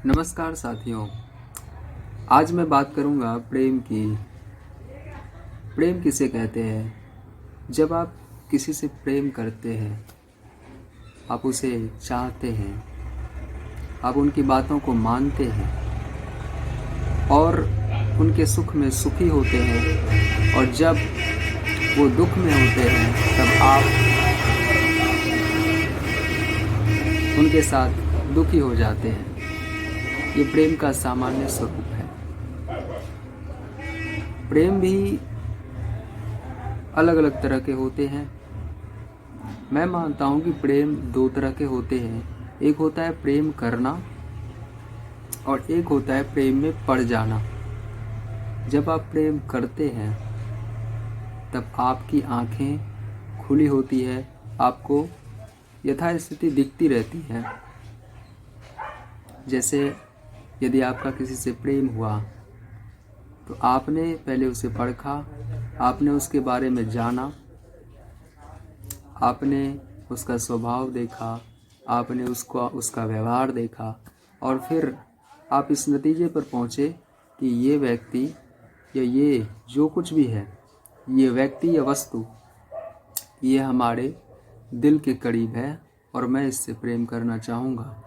नमस्कार साथियों। आज मैं बात करूंगा प्रेम की। प्रेम किसे कहते हैं? जब आप किसी से प्रेम करते हैं, आप उसे चाहते हैं, आप उनकी बातों को मानते हैं और उनके सुख में सुखी होते हैं, और जब वो दुख में होते हैं तब आप उनके साथ दुखी हो जाते हैं। ये प्रेम का सामान्य स्वरूप है। प्रेम भी अलग अलग तरह के होते हैं। मैं मानता हूँ कि प्रेम दो तरह के होते हैं। एक होता है प्रेम करना और एक होता है प्रेम में पड़ जाना। जब आप प्रेम करते हैं तब आपकी आंखें खुली होती है, आपको यथास्थिति दिखती रहती है। जैसे यदि आपका किसी से प्रेम हुआ तो आपने पहले उसे परखा, आपने उसके बारे में जाना, आपने उसका स्वभाव देखा, आपने उसका व्यवहार देखा, और फिर आप इस नतीजे पर पहुँचे कि ये व्यक्ति या ये जो कुछ भी है, ये व्यक्ति या वस्तु, ये हमारे दिल के करीब है और मैं इससे प्रेम करना चाहूँगा।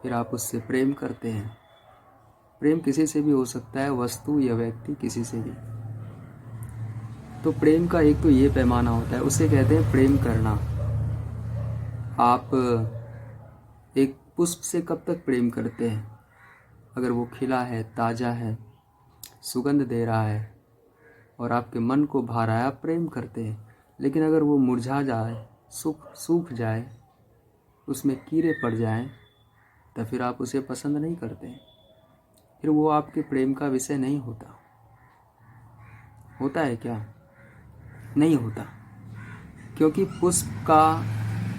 फिर आप उससे प्रेम करते हैं। प्रेम किसी से भी हो सकता है, वस्तु या व्यक्ति, किसी से भी। तो प्रेम का एक तो ये पैमाना होता है, उसे कहते हैं प्रेम करना। आप एक पुष्प से कब तक प्रेम करते हैं? अगर वो खिला है, ताज़ा है, सुगंध दे रहा है और आपके मन को भा रहा है, आप प्रेम करते हैं। लेकिन अगर वो मुरझा जाए, सूख जाए, उसमें कीड़े पड़ जाएं, तो फिर आप उसे पसंद नहीं करते। फिर वो आपके प्रेम का विषय नहीं होता। होता है क्या? नहीं होता। क्योंकि पुष्प का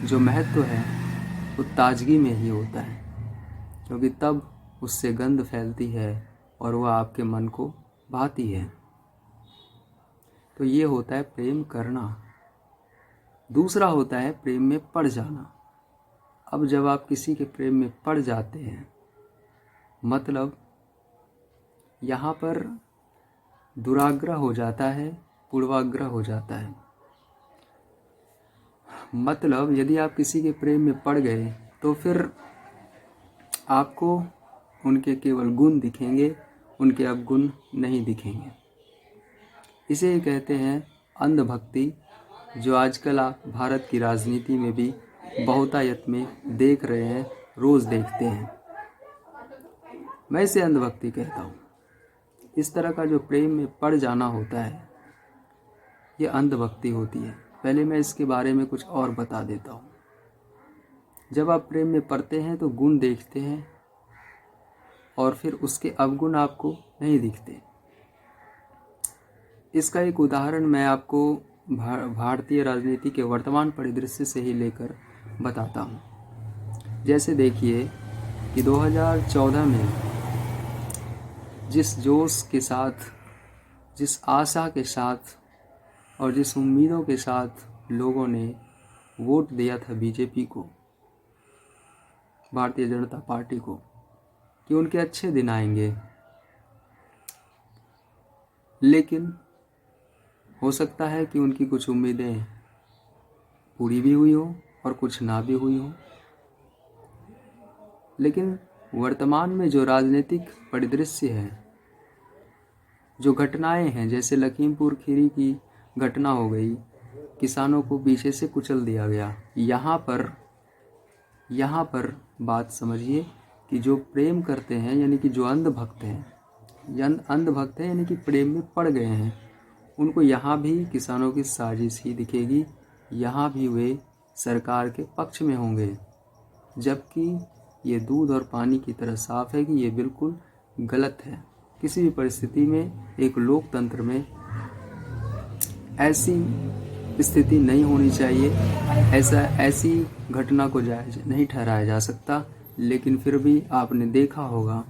जो महत्व है वो ताजगी में ही होता है, क्योंकि तब उससे गंध फैलती है और वह आपके मन को भाती है। तो ये होता है प्रेम करना। दूसरा होता है प्रेम में पड़ जाना। अब जब आप किसी के प्रेम में पड़ जाते हैं, मतलब यहाँ पर दुराग्रह हो जाता है, पूर्वाग्रह हो जाता है। मतलब यदि आप किसी के प्रेम में पड़ गए तो फिर आपको उनके केवल गुण दिखेंगे, उनके अवगुण नहीं दिखेंगे। इसे कहते हैं अंधभक्ति, जो आजकल आप भारत की राजनीति में भी बहुतायत में देख रहे हैं, रोज़ देखते हैं। मैं इसे अंधभक्ति कहता हूँ। इस तरह का जो प्रेम में पड़ जाना होता है, ये अंधभक्ति होती है। पहले मैं इसके बारे में कुछ और बता देता हूँ। जब आप प्रेम में पड़ते हैं तो गुण देखते हैं और फिर उसके अवगुण आपको नहीं दिखते। इसका एक उदाहरण मैं आपको भारतीय राजनीति के वर्तमान परिदृश्य से ही लेकर बताता हूँ। जैसे देखिए कि 2014 में जिस जोश के साथ, जिस आशा के साथ और जिस उम्मीदों के साथ लोगों ने वोट दिया था बीजेपी को, भारतीय जनता पार्टी को, कि उनके अच्छे दिन आएंगे, लेकिन हो सकता है कि उनकी कुछ उम्मीदें पूरी भी हुई हो और कुछ ना भी हुई हो। लेकिन वर्तमान में जो राजनीतिक परिदृश्य है, जो घटनाएं हैं, जैसे लखीमपुर खीरी की घटना हो गई, किसानों को पीछे से कुचल दिया गया। यहाँ पर बात समझिए कि जो प्रेम करते हैं, यानी कि जो अंधभक्त हैं, यानी कि प्रेम में पड़ गए हैं, उनको यहाँ भी किसानों की साजिश ही दिखेगी। यहाँ भी वे सरकार के पक्ष में होंगे, जबकि ये दूध और पानी की तरह साफ है कि ये बिल्कुल गलत है। किसी भी परिस्थिति में एक लोकतंत्र में ऐसी स्थिति नहीं होनी चाहिए। ऐसी घटना को जायज़ नहीं ठहराया जा सकता। लेकिन फिर भी आपने देखा होगा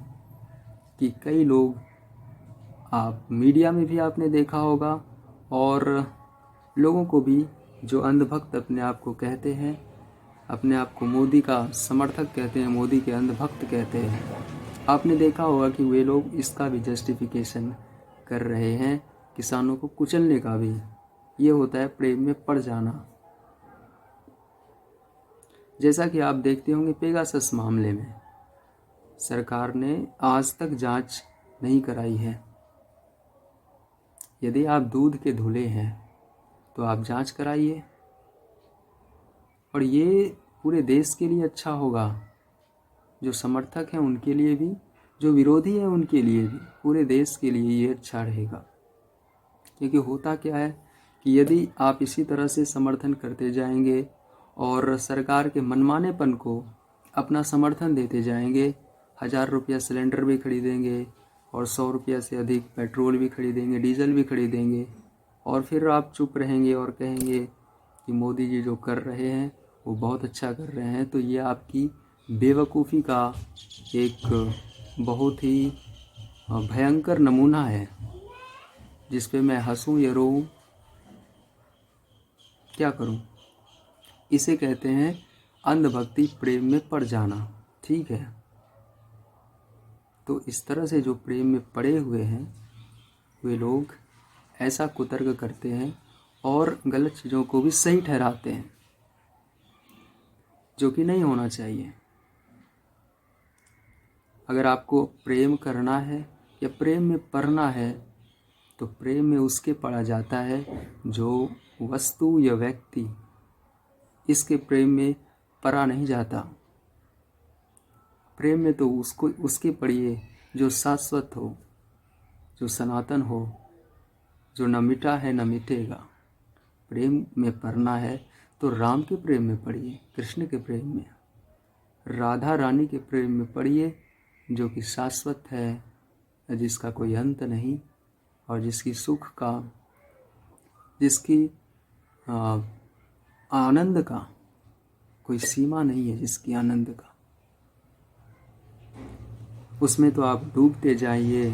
कि कई लोग, आप मीडिया में भी आपने देखा होगा, और लोगों को भी जो अंधभक्त अपने आप को कहते हैं, अपने आप को मोदी का समर्थक कहते हैं, मोदी के अंधभक्त कहते हैं, आपने देखा होगा कि वे लोग इसका भी जस्टिफिकेशन कर रहे हैं, किसानों को कुचलने का भी। ये होता है प्रेम में पड़ जाना। जैसा कि आप देखते होंगे पेगासस मामले में सरकार ने आज तक जांच नहीं कराई है। यदि आप दूध के धुले हैं तो आप जांच कराइए, और ये पूरे देश के लिए अच्छा होगा, जो समर्थक हैं उनके लिए भी, जो विरोधी हैं उनके लिए भी, पूरे देश के लिए ये अच्छा रहेगा। क्योंकि होता क्या है कि यदि आप इसी तरह से समर्थन करते जाएंगे और सरकार के मनमानेपन को अपना समर्थन देते जाएंगे, 1000 रुपया सिलेंडर भी खरीदेंगे और 100 रुपया से अधिक पेट्रोल भी खरीदेंगे, डीजल भी खरीदेंगे, और फिर आप चुप रहेंगे और कहेंगे कि मोदी जी जो कर रहे हैं वो बहुत अच्छा कर रहे हैं, तो ये आपकी बेवकूफ़ी का एक बहुत ही भयंकर नमूना है, जिस पे मैं हंसूं या रोऊं, क्या करूं। इसे कहते हैं अंधभक्ति, प्रेम में पड़ जाना। ठीक है, तो इस तरह से जो प्रेम में पड़े हुए हैं वे लोग ऐसा कुतर्क करते हैं और गलत चीज़ों को भी सही ठहराते हैं, जो कि नहीं होना चाहिए। अगर आपको प्रेम करना है या प्रेम में पड़ना है तो प्रेम में उसके पड़ा जाता है जो वस्तु या व्यक्ति, इसके प्रेम में पड़ा नहीं जाता। प्रेम में तो उसके पड़िए जो शाश्वत हो, जो सनातन हो, जो न मिटा है न मिटेगा। प्रेम में पड़ना है तो राम के प्रेम में पड़िए, कृष्ण के प्रेम में, राधा रानी के प्रेम में पड़िए, जो कि शाश्वत है, जिसका कोई अंत नहीं, और जिसकी सुख का, जिसकी आनंद का कोई सीमा नहीं है, जिसकी आनंद का, उसमें तो आप डूबते जाइए,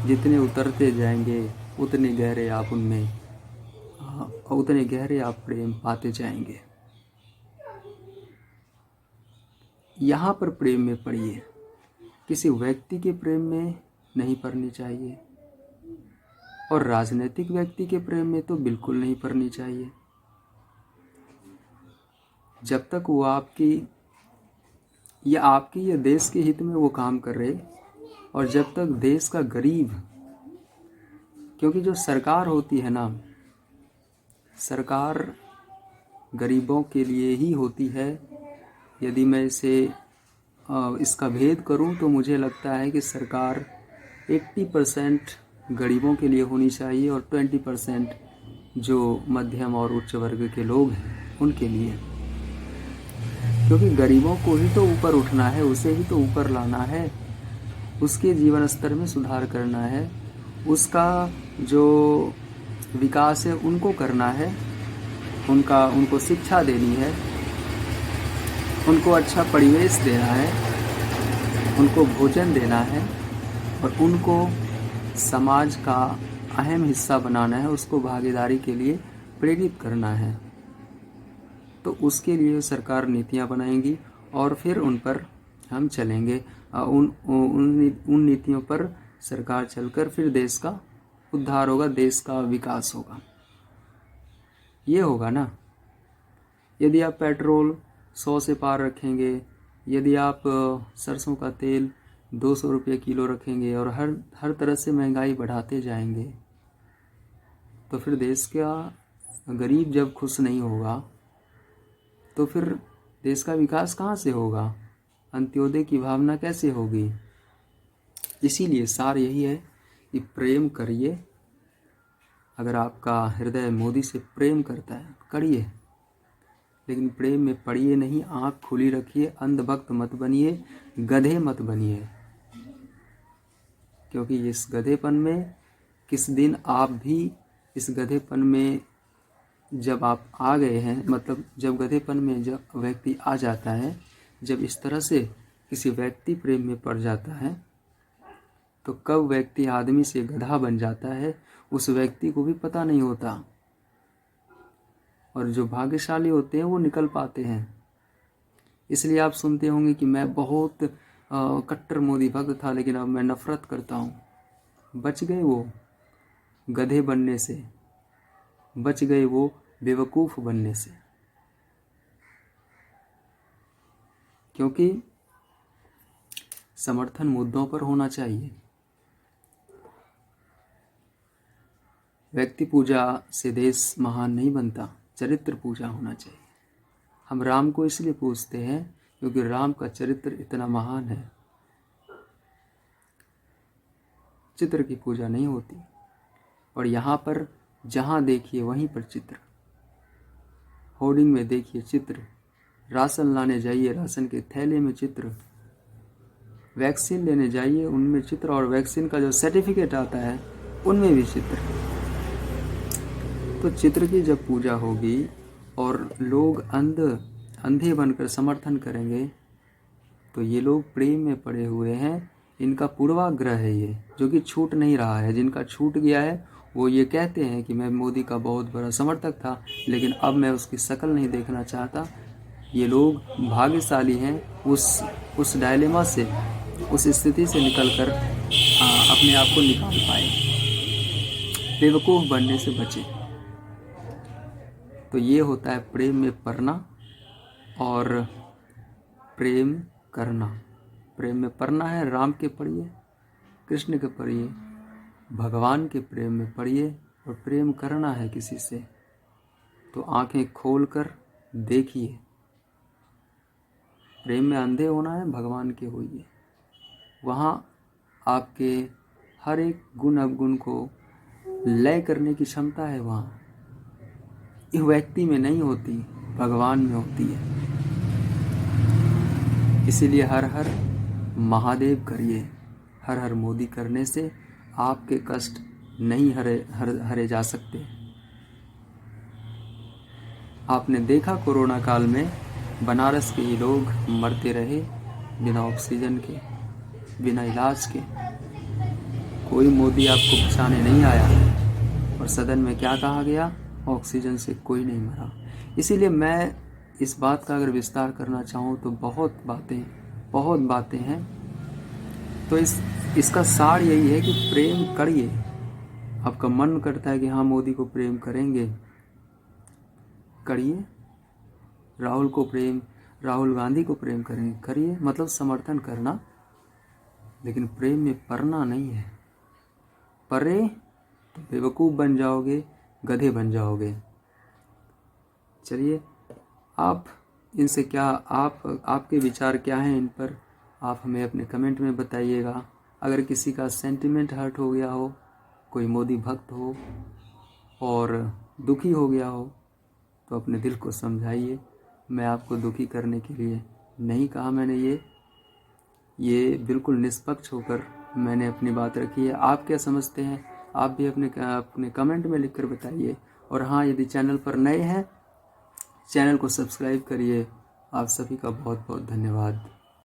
जितने उतरते जाएंगे उतने गहरे आप उनमें उतने गहरे आप प्रेम पाते जाएंगे। यहाँ पर प्रेम में पड़िए, किसी व्यक्ति के प्रेम में नहीं पड़नी चाहिए, और राजनीतिक व्यक्ति के प्रेम में तो बिल्कुल नहीं पड़नी चाहिए। जब तक वो आपकी या देश के हित में वो काम कर रहे, और जब तक देश का गरीब, क्योंकि जो सरकार होती है ना, सरकार गरीबों के लिए ही होती है। यदि मैं इसका भेद करूं तो मुझे लगता है कि सरकार 80% गरीबों के लिए होनी चाहिए और 20% जो मध्यम और उच्च वर्ग के लोग हैं उनके लिए, क्योंकि गरीबों को ही तो ऊपर उठना है, उसे ही तो ऊपर लाना है, उसके जीवन स्तर में सुधार करना है, उसका जो विकास है उनको करना है, उनको शिक्षा देनी है, उनको अच्छा परिवेश देना है, उनको भोजन देना है, और उनको समाज का अहम हिस्सा बनाना है, उसको भागीदारी के लिए प्रेरित करना है। तो उसके लिए सरकार नीतियाँ बनाएंगी और फिर उन पर हम चलेंगे। उन नीतियों पर सरकार चलकर फिर देश का उद्धार होगा, देश का विकास होगा। ये होगा ना। यदि आप पेट्रोल 100 से पार रखेंगे, यदि आप सरसों का तेल 200 रुपये किलो रखेंगे और हर तरह से महंगाई बढ़ाते जाएंगे, तो फिर देश का गरीब जब खुश नहीं होगा तो फिर देश का विकास कहाँ से होगा, अंत्योदय की भावना कैसे होगी। इसीलिए सार यही है कि प्रेम करिए। अगर आपका हृदय मोदी से प्रेम करता है करिए, लेकिन प्रेम में पड़िए नहीं, आँख खुली रखिए, अंधभक्त मत बनिए, गधे मत बनिए, क्योंकि इस गधेपन में किस दिन आप भी इस गधेपन में जब आप आ गए हैं, मतलब जब गधेपन में जब व्यक्ति आ जाता है, जब इस तरह से किसी व्यक्ति प्रेम में पड़ जाता है, तो कब व्यक्ति आदमी से गधा बन जाता है उस व्यक्ति को भी पता नहीं होता, और जो भाग्यशाली होते हैं वो निकल पाते हैं। इसलिए आप सुनते होंगे कि मैं बहुत कट्टर मोदी भक्त था, लेकिन अब मैं नफरत करता हूँ। बच गए वो गधे बनने से, बच गए वो बेवकूफ़ बनने से, क्योंकि समर्थन मुद्दों पर होना चाहिए। व्यक्ति पूजा से देश महान नहीं बनता, चरित्र पूजा होना चाहिए। हम राम को इसलिए पूजते हैं क्योंकि राम का चरित्र इतना महान है। चित्र की पूजा नहीं होती। और यहाँ पर जहाँ देखिए वहीं पर चित्र, होर्डिंग में देखिए चित्र, राशन लाने जाइए राशन के थैले में चित्र, वैक्सीन लेने जाइए उनमें चित्र, और वैक्सीन का जो सर्टिफिकेट आता है उनमें भी चित्र। तो चित्र की जब पूजा होगी और लोग अंधे बनकर समर्थन करेंगे, तो ये लोग प्रेम में पड़े हुए हैं। इनका पूर्वाग्रह है ये, जो कि छूट नहीं रहा है। जिनका छूट गया है वो ये कहते हैं कि मैं मोदी का बहुत बड़ा समर्थक था, लेकिन अब मैं उसकी शक्ल नहीं देखना चाहता। ये लोग भाग्यशाली हैं, उस डायलेमा से, उस स्थिति से निकलकर अपने आप को निकाल पाए, बेवकूफ़ बनने से बचे। तो ये होता है प्रेम में पड़ना और प्रेम करना। प्रेम में पड़ना है, राम के पढ़िए, कृष्ण के पढ़िए, भगवान के प्रेम में पड़िए। और प्रेम करना है किसी से तो आंखें खोलकर देखिए। प्रेम में अंधे होना है, भगवान के होइए। वहाँ आपके हर एक गुण अवगुण को लय करने की क्षमता है। वहाँ इस व्यक्ति में नहीं होती, भगवान में होती है। इसीलिए हर हर महादेव करिए। हर हर मोदी करने से आपके कष्ट नहीं हरे जा सकते। आपने देखा कोरोना काल में बनारस के ही लोग मरते रहे बिना ऑक्सीजन के, बिना इलाज के। कोई मोदी आपको बचाने नहीं आया। और सदन में क्या कहा गया? ऑक्सीजन से कोई नहीं मरा। इसीलिए मैं इस बात का अगर विस्तार करना चाहूँ तो बहुत बातें हैं। तो इसका सार यही है कि प्रेम करिए। आपका मन करता है कि हाँ मोदी को प्रेम करेंगे, करिए। राहुल गांधी को प्रेम करिए, मतलब समर्थन करना, लेकिन प्रेम में पड़ना नहीं है। परे तो बेवकूफ़ बन जाओगे, गधे बन जाओगे। चलिए, आप इनसे क्या आपके विचार क्या हैं इन पर, आप हमें अपने कमेंट में बताइएगा। अगर किसी का सेंटिमेंट हर्ट हो गया हो, कोई मोदी भक्त हो और दुखी हो गया हो, तो अपने दिल को समझाइए। मैं आपको दुखी करने के लिए नहीं कहा। मैंने ये बिल्कुल निष्पक्ष होकर मैंने अपनी बात रखी है। आप क्या समझते हैं? आप भी अपने कमेंट में लिखकर बताइए। और हाँ, यदि चैनल पर नए हैं, चैनल को सब्सक्राइब करिए। आप सभी का बहुत बहुत धन्यवाद।